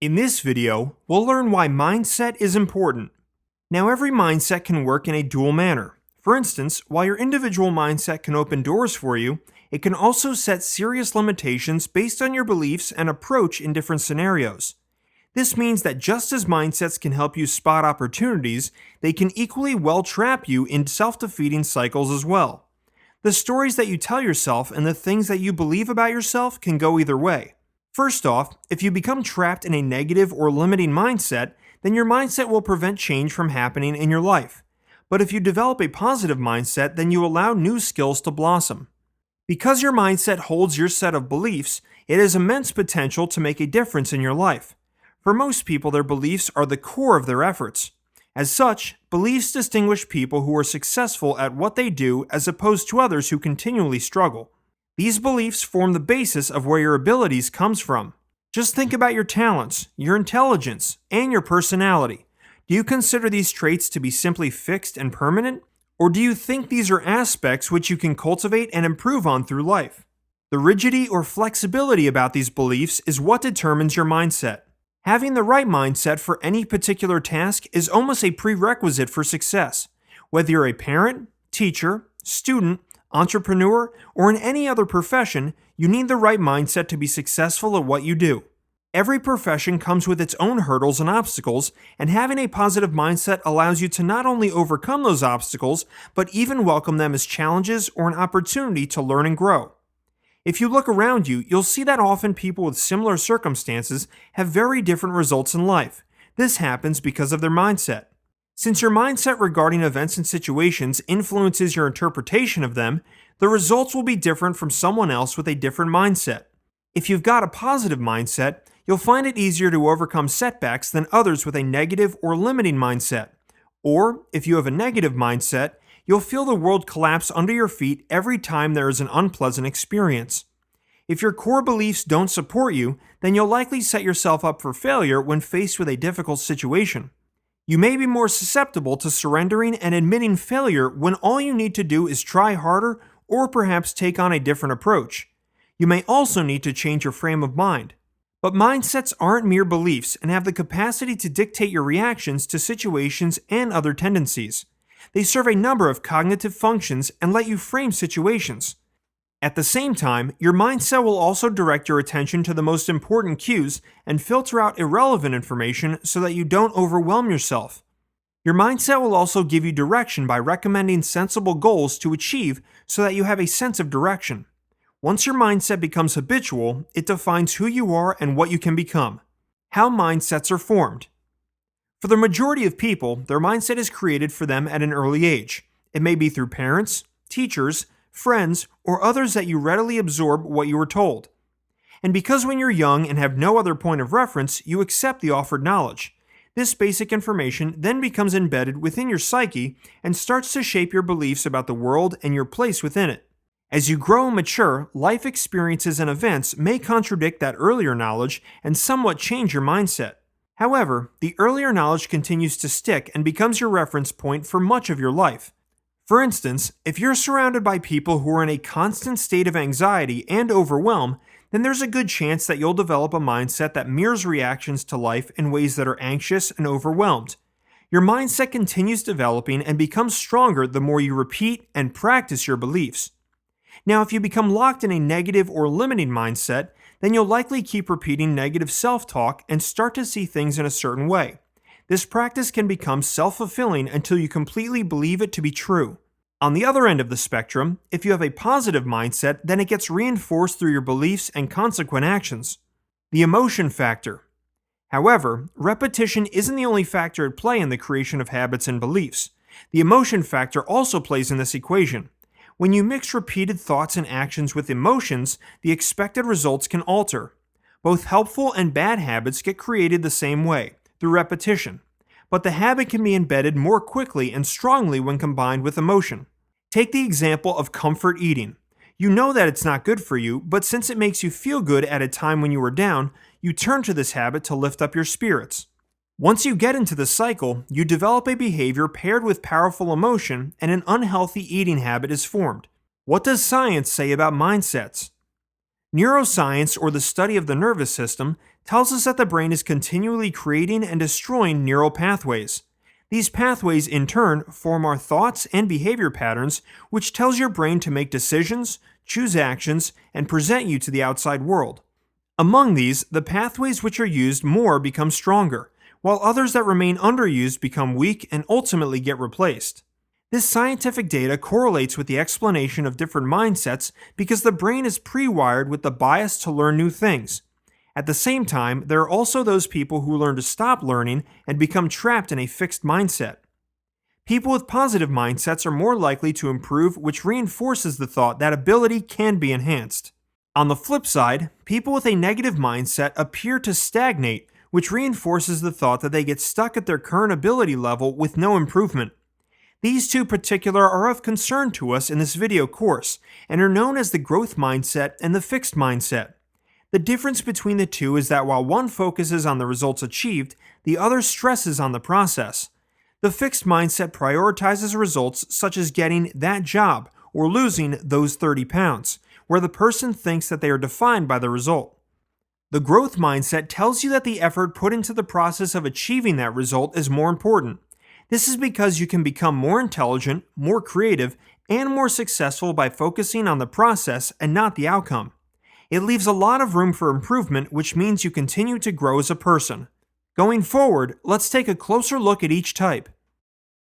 In this video, we'll learn why mindset is important. Now, every mindset can work in a dual manner. For instance, while your individual mindset can open doors for you, it can also set serious limitations based on your beliefs and approach in different scenarios. This means that just as mindsets can help you spot opportunities, they can equally well trap you in self-defeating cycles as well. The stories that you tell yourself and the things that you believe about yourself can go either way. First off, if you become trapped in a negative or limiting mindset, then your mindset will prevent change from happening in your life. But if you develop a positive mindset, then you allow new skills to blossom. Because your mindset holds your set of beliefs, it has immense potential to make a difference in your life. For most people, their beliefs are the core of their efforts. As such, beliefs distinguish people who are successful at what they do as opposed to others who continually struggle. These beliefs form the basis of where your abilities comes from. Just think about your talents, your intelligence, and your personality. Do you consider these traits to be simply fixed and permanent? Or do you think these are aspects which you can cultivate and improve on through life? The rigidity or flexibility about these beliefs is what determines your mindset. Having the right mindset for any particular task is almost a prerequisite for success. Whether you're a parent, teacher, student, entrepreneur, or in any other profession, you need the right mindset to be successful at what you do. Every profession comes with its own hurdles and obstacles, and having a positive mindset allows you to not only overcome those obstacles, but even welcome them as challenges or an opportunity to learn and grow. If you look around you, you'll see that often people with similar circumstances have very different results in life. This happens because of their mindset. Since your mindset regarding events and situations influences your interpretation of them, the results will be different from someone else with a different mindset. If you've got a positive mindset, you'll find it easier to overcome setbacks than others with a negative or limiting mindset. Or, if you have a negative mindset, you'll feel the world collapse under your feet every time there is an unpleasant experience. If your core beliefs don't support you, then you'll likely set yourself up for failure when faced with a difficult situation. You may be more susceptible to surrendering and admitting failure when all you need to do is try harder or perhaps take on a different approach. You may also need to change your frame of mind. But mindsets aren't mere beliefs and have the capacity to dictate your reactions to situations and other tendencies. They serve a number of cognitive functions and let you frame situations. At the same time, your mindset will also direct your attention to the most important cues and filter out irrelevant information so that you don't overwhelm yourself. Your mindset will also give you direction by recommending sensible goals to achieve so that you have a sense of direction. Once your mindset becomes habitual, it defines who you are and what you can become. How mindsets are formed. For the majority of people, their mindset is created for them at an early age. It may be through parents, teachers, friends, or others that you readily absorb what you were told. And because when you're young and have no other point of reference, you accept the offered knowledge. This basic information then becomes embedded within your psyche and starts to shape your beliefs about the world and your place within it. As you grow and mature, life experiences and events may contradict that earlier knowledge and somewhat change your mindset. However, the earlier knowledge continues to stick and becomes your reference point for much of your life. For instance, if you're surrounded by people who are in a constant state of anxiety and overwhelm, then there's a good chance that you'll develop a mindset that mirrors reactions to life in ways that are anxious and overwhelmed. Your mindset continues developing and becomes stronger the more you repeat and practice your beliefs. Now, if you become locked in a negative or limiting mindset, then you'll likely keep repeating negative self-talk and start to see things in a certain way. This practice can become self-fulfilling until you completely believe it to be true. On the other end of the spectrum, if you have a positive mindset, then it gets reinforced through your beliefs and consequent actions. The emotion factor. However, repetition isn't the only factor at play in the creation of habits and beliefs. The emotion factor also plays in this equation. When you mix repeated thoughts and actions with emotions, the expected results can alter. Both helpful and bad habits get created the same way, through repetition. But the habit can be embedded more quickly and strongly when combined with emotion. Take the example of comfort eating. You know that it's not good for you, but since it makes you feel good at a time when you are down, you turn to this habit to lift up your spirits. Once you get into the cycle, you develop a behavior paired with powerful emotion, and an unhealthy eating habit is formed. What does science say about mindsets? Neuroscience, or the study of the nervous system, tells us that the brain is continually creating and destroying neural pathways. These pathways, in turn, form our thoughts and behavior patterns, which tells your brain to make decisions, choose actions, and present you to the outside world. Among these, the pathways which are used more become stronger, while others that remain underused become weak and ultimately get replaced. This scientific data correlates with the explanation of different mindsets because the brain is pre-wired with the bias to learn new things. At the same time, there are also those people who learn to stop learning and become trapped in a fixed mindset. People with positive mindsets are more likely to improve, which reinforces the thought that ability can be enhanced. On the flip side, people with a negative mindset appear to stagnate, which reinforces the thought that they get stuck at their current ability level with no improvement. These two particular are of concern to us in this video course, and are known as the growth mindset and the fixed mindset. The difference between the two is that while one focuses on the results achieved, the other stresses on the process. The fixed mindset prioritizes results such as getting that job or losing those 30 pounds, where the person thinks that they are defined by the result. The growth mindset tells you that the effort put into the process of achieving that result is more important. This is because you can become more intelligent, more creative, and more successful by focusing on the process and not the outcome. It leaves a lot of room for improvement, which means you continue to grow as a person. Going forward, let's take a closer look at each type.